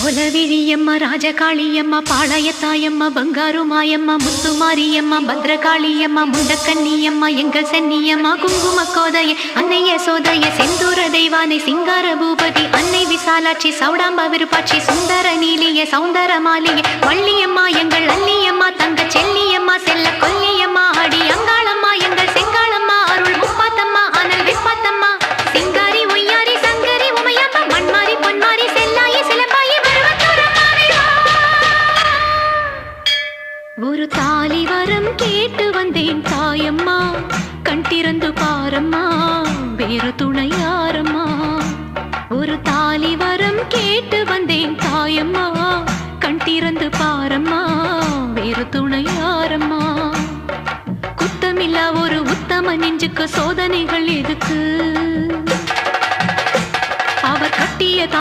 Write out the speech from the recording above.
கோலவிழியம்மா ராஜகாளியம்மா பாளையத்தாயம்மா பங்காரு மாயம்மா முத்துமாரியம்மா பத்ரகாளியம்மா முண்டக்கன்னியம்மா எங்கள் சென்னியம்மா குங்கும கோதைய அன்னைய சோதைய செந்தூர தெய்வானை சிங்கார பூபதி அன்னை விசாலாட்சி சௌடாம்ப விருப்பாட்சி சுந்தர நீலிய சௌந்தர மாலிய வள்ளியம்மா எங்கள் அல்லியம்மா தங்க செல்லியம்மா செல்ல கொல்லியம்மா அடி அங்காளம்மா எங்கள் செங்காளம்மா அருள் முப்பாத்தம்மா அனல் விப்பாத்தம்மா சிங்காரி ஒய்யாரி சங்கரி உமையம்மா மண்மாரி பொன்மாரி செல்லாயி சிலம்பாயி ஒரு தாலி வரம் கேட்டு வந்தேன் தாயம்மா கண் திறந்து பாரம்மா வேறு துணை யாரம்மா ஒரு தாலி வரம் கேட்டு வந்தேன் தாயம்மா கண் திறந்து பாரம்மா வேறு துணை யாரம்மா குத்தமில்லா ஒரு உத்தம நெஞ்சுக்கு சோதனைகள் எதுக்கு அவர் கட்டிய